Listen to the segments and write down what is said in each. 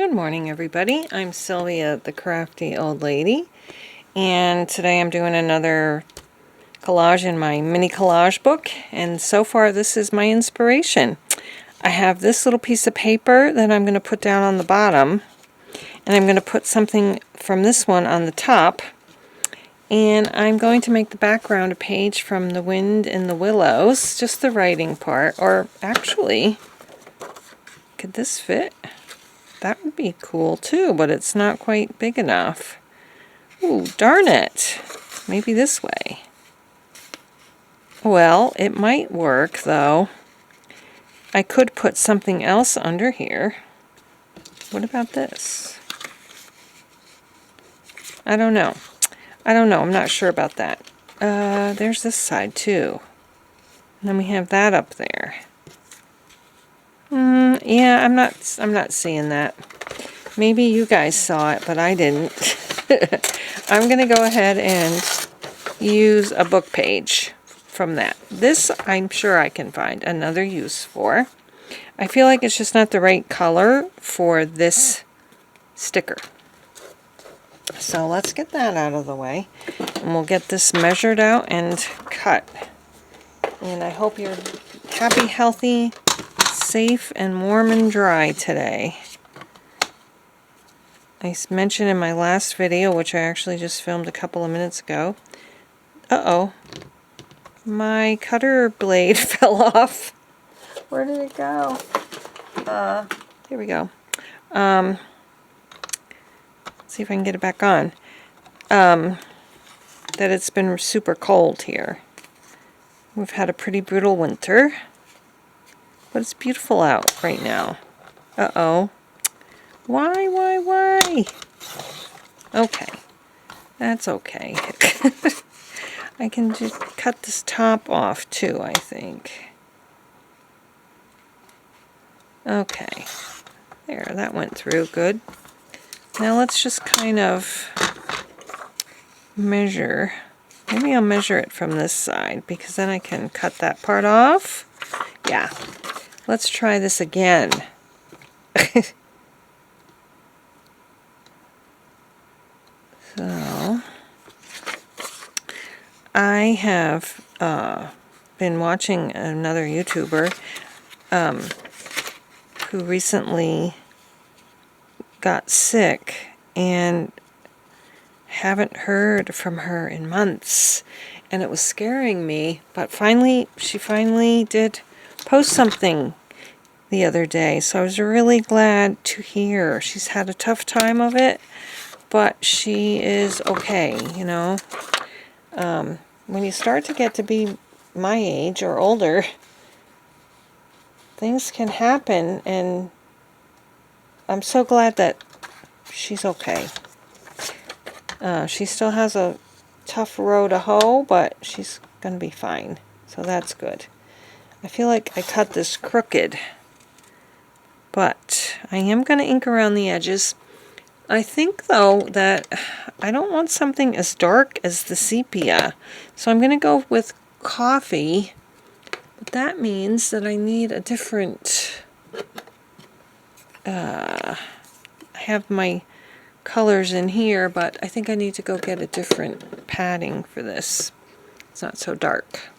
Good morning, everybody. I'm Sylvia, the crafty old lady, and today I'm doing another collage in my mini collage book, and so far this is my inspiration. I have this little piece of paper that I'm going to put down on the bottom, and I'm going to put something from this one on the top, and I'm going to make the background a page from The Wind in the Willows, just the writing part, or actually, could this fit? That would be cool too, but it's not quite big enough. Ooh, darn it. Maybe this way. Well, it might work though. I could put something else under here. What about this? I don't know. I'm not sure about that. There's this side too. And then we have that up there. Yeah, I'm not seeing that. Maybe you guys saw it, but I didn't. I'm going to go ahead and use a book page from that. This I'm sure I can find another use for. I feel like it's just not the right color for this sticker. So let's get that out of the way. And we'll get this measured out and cut. And I hope you're happy, healthy, safe, and warm and dry today. I mentioned in my last video, which I actually just filmed a couple of minutes ago. Uh-oh. My cutter blade fell off. Where did it go? Here we go. Let's see if I can get it back on. That it's been super cold here. We've had a pretty brutal winter. But it's beautiful out right now. Uh-oh. Why? Okay. That's okay. I can just cut this top off too, I think. Okay. There, that went through good. Now let's just kind of measure. Maybe I'll measure it from this side because then I can cut that part off. Yeah. Let's try this again. So, I have been watching another YouTuber who recently got sick and haven't heard from her in months, and it was scaring me, but she finally did post something the other day, so I was really glad to hear. She's had a tough time of it, but she is okay, you know. When you start to get to be my age or older, things can happen, and I'm so glad that she's okay. She still has a tough row to hoe, but she's gonna be fine, so that's good. I feel like I cut this crooked, but I am going to ink around the edges. I think, though, that I don't want something as dark as the sepia, so I'm going to go with coffee, but that means that I need a different... I have my colors in here, but I think I need to go get a different padding for this. It's not so dark.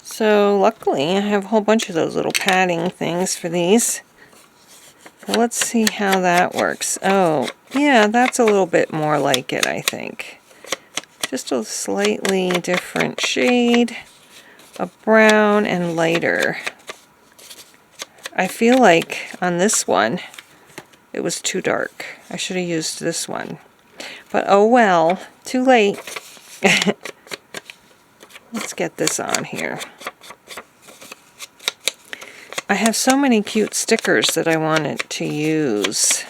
So luckily I have a whole bunch of those little padding things for these. So let's see how that works. Oh, yeah, that's a little bit more like it, I think. Just a slightly different shade of brown and lighter. I feel like on this one it was too dark. I should have used this one. But oh well, too late. Let's get this on here. I have so many cute stickers that I wanted to use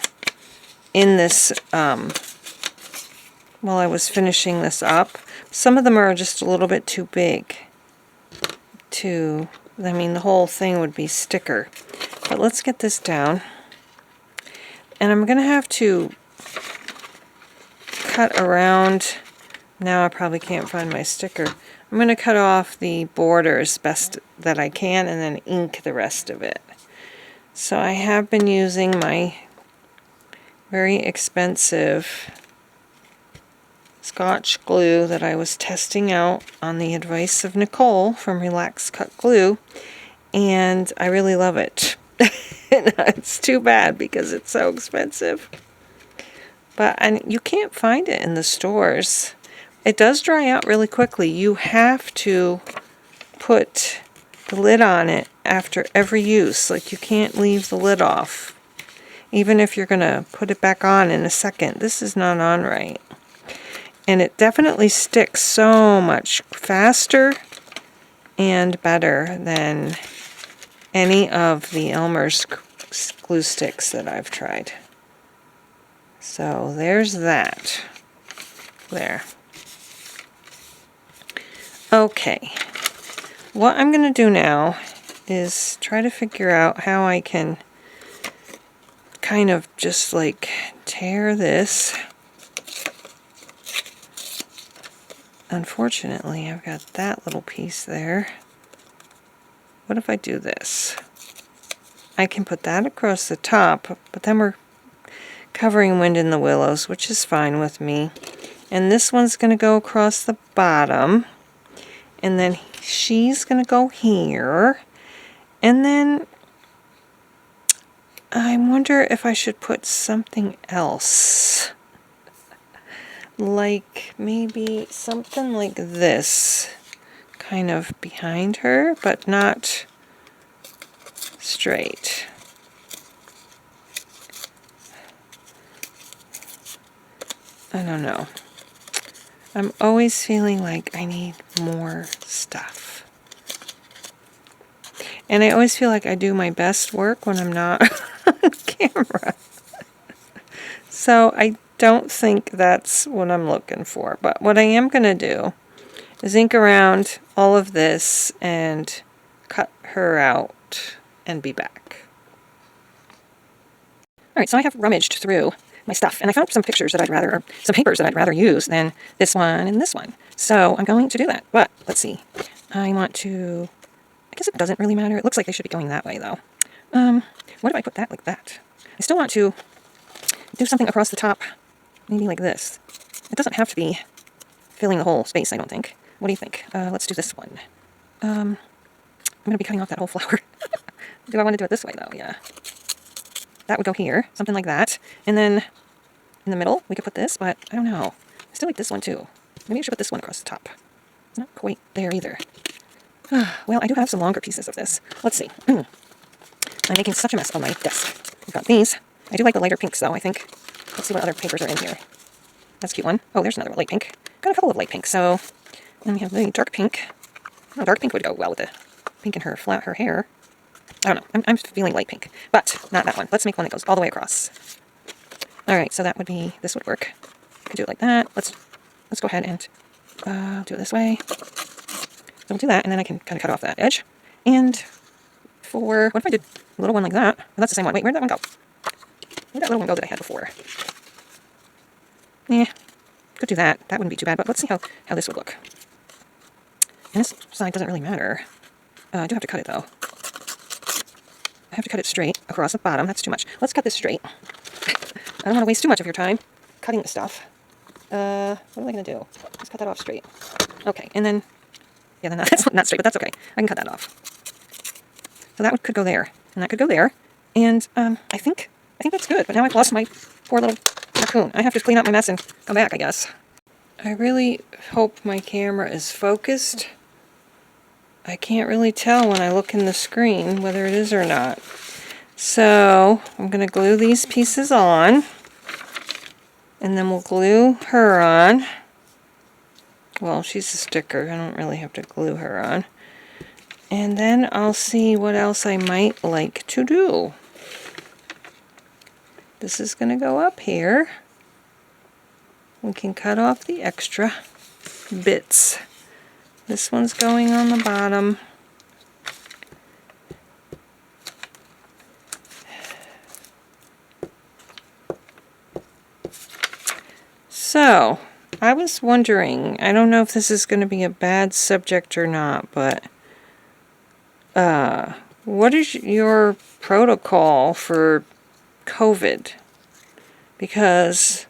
in this while I was finishing this up. Some of them are just a little bit too big to, I mean, the whole thing would be sticker. But let's get this down. And I'm going to have to cut around. Now I probably can't find my sticker. I'm going to cut off the borders best that I can and then ink the rest of it. So I have been using my very expensive Scotch glue that I was testing out on the advice of Nicole from Relax Cut Glue, and I really love it. It's too bad because it's so expensive. And you can't find it in the stores. It does dry out really quickly. You have to put the lid on it after every use. Like, you can't leave the lid off. Even if you're going to put it back on in a second. This is not on right. And it definitely sticks so much faster and better than any of the Elmer's glue sticks that I've tried. So there's that. There. Okay. What I'm going to do now is try to figure out how I can kind of just like tear this. Unfortunately, I've got that little piece there. What if I do this? I can put that across the top, but then we're covering Wind in the Willows, which is fine with me. And this one's going to go across the bottom. And then she's going to go here. And then I wonder if I should put something else. Like maybe something like this. Kind of behind her, but not straight. I don't know. I'm always feeling like I need more stuff. And I always feel like I do my best work when I'm not on camera. So I don't think that's what I'm looking for. But what I am going to do is ink around all of this and cut her out and be back. Alright, so I have rummaged through my stuff, and I found some pictures that I'd rather, or some papers that I'd rather use than this one and this one. So I'm going to do that. But let's see. I want to, I guess it doesn't really matter. It looks like they should be going that way though. What if I put that like that? I still want to do something across the top, maybe like this. It doesn't have to be filling the whole space, I don't think. What do you think? Let's do this one. I'm going to be cutting off that whole flower. Do I want to do it this way though? Yeah. That would go here, something like that. And then in the middle, we could put this, but I don't know. I still like this one too. Maybe I should put this one across the top. It's not quite there either. Well, I do have some longer pieces of this. Let's see. I'm making such a mess on my desk. We've got these. I do like the lighter pinks though, I think. Let's see what other papers are in here. That's a cute one. Oh, there's another light pink. Got a couple of light pinks. So then we have the dark pink. Oh, dark pink would go well with the pink in her hair. I don't know. I'm feeling light pink, but not that one. Let's make one that goes all the way across. All right, so that would be, this would work. Could do it like that. Let's go ahead and do it this way. So we'll do that, and then I can kind of cut off that edge. And for, what if I did a little one like that? Well, that's the same one. Wait, where'd that one go? Where'd that little one go that I had before? Yeah, could do that. That wouldn't be too bad, but let's see how this would look. And this side doesn't really matter. I do have to cut it though. I have to cut it straight across the bottom. That's too much. Let's cut this straight. I don't want to waste too much of your time cutting the stuff. What am I going to do? Let's cut that off straight. Okay, and then, yeah, then that's not straight, but that's okay. I can cut that off. So that could go there, and that could go there. And I think that's good. But now I've lost my poor little raccoon. I have to clean up my mess and come back, I guess. I really hope my camera is focused. I can't really tell when I look in the screen whether it is or not. So I'm going to glue these pieces on, and then we'll glue her on. Well, she's a sticker. I don't really have to glue her on. And then I'll see what else I might like to do. This is going to go up here. We can cut off the extra bits. This one's going on the bottom. So, I was wondering, I don't know if this is going to be a bad subject or not, but what is your protocol for COVID? because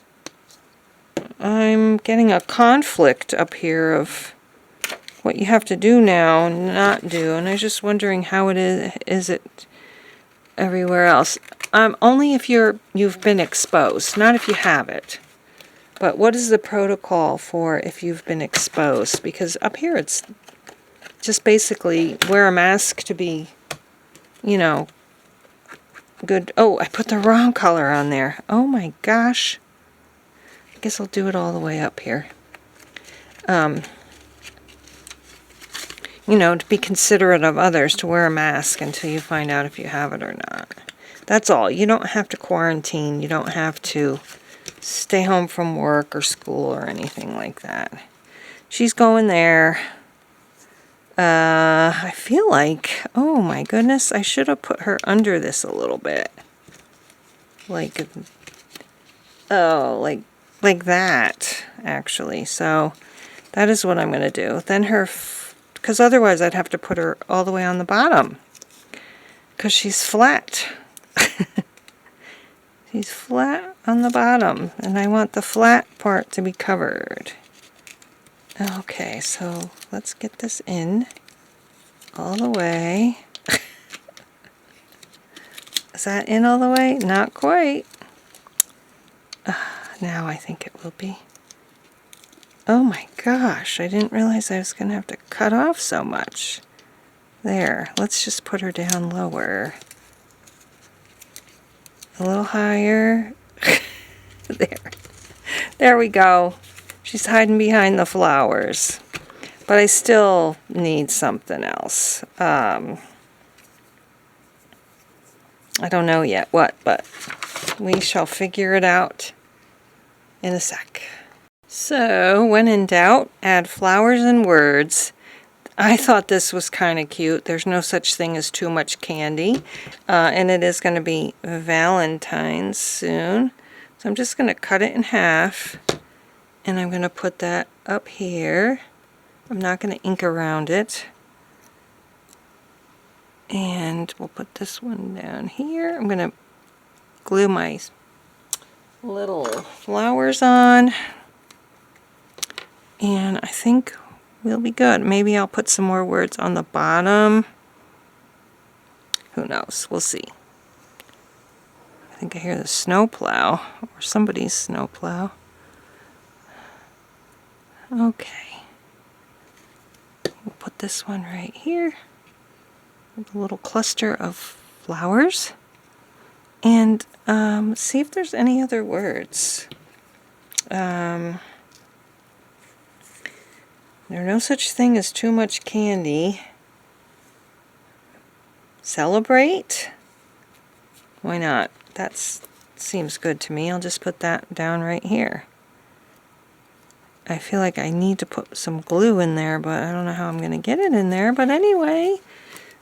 I'm getting a conflict up here of what you have to do now and not do, and I was just wondering how it is it everywhere else. Only if you've been exposed, not if you have it. But what is the protocol for if you've been exposed? Because up here it's just basically wear a mask to be, you know, good. Oh, I put the wrong color on there. Oh my gosh. I guess I'll do it all the way up here. You know, to be considerate of others, to wear a mask until you find out if you have it or not. That's all. You don't have to quarantine. You don't have to stay home from work or school or anything like that. She's going there. I feel like, oh my goodness, I should have put her under this a little bit. Like, oh, like that, actually. So that is what I'm going to do. Then because otherwise I'd have to put her all the way on the bottom, because she's flat. She's flat on the bottom, and I want the flat part to be covered. Okay, so let's get this in all the way. Is that in all the way? Not quite. Now I think it will be. Oh my gosh, I didn't realize I was going to have to cut off so much. There, let's just put her down lower. A little higher. There we go. She's hiding behind the flowers. But I still need something else. I don't know yet what, but we shall figure it out in a sec. So, when in doubt, add flowers and words. I thought this was kind of cute. There's no such thing as too much candy. And it is going to be Valentine's soon. So I'm just going to cut it in half. And I'm going to put that up here. I'm not going to ink around it. And we'll put this one down here. I'm going to glue my little flowers on. And I think we'll be good. Maybe I'll put some more words on the bottom. Who knows? We'll see. I think I hear the snowplow, or somebody's snowplow. Okay. We'll put this one right here. With a little cluster of flowers. And see if there's any other words. There's no such thing as too much candy. Celebrate? Why not? That seems good to me. I'll just put that down right here. I feel like I need to put some glue in there, but I don't know how I'm going to get it in there. But anyway,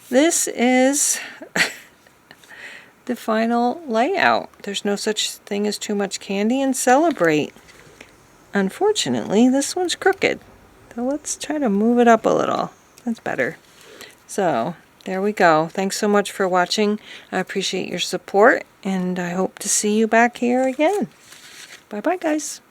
this is the final layout. There's no such thing as too much candy, and celebrate. Unfortunately, this one's crooked. So let's try to move it up a little. That's better. So there we go. Thanks so much for watching. I appreciate your support, and I hope to see you back here again. Bye-bye, guys.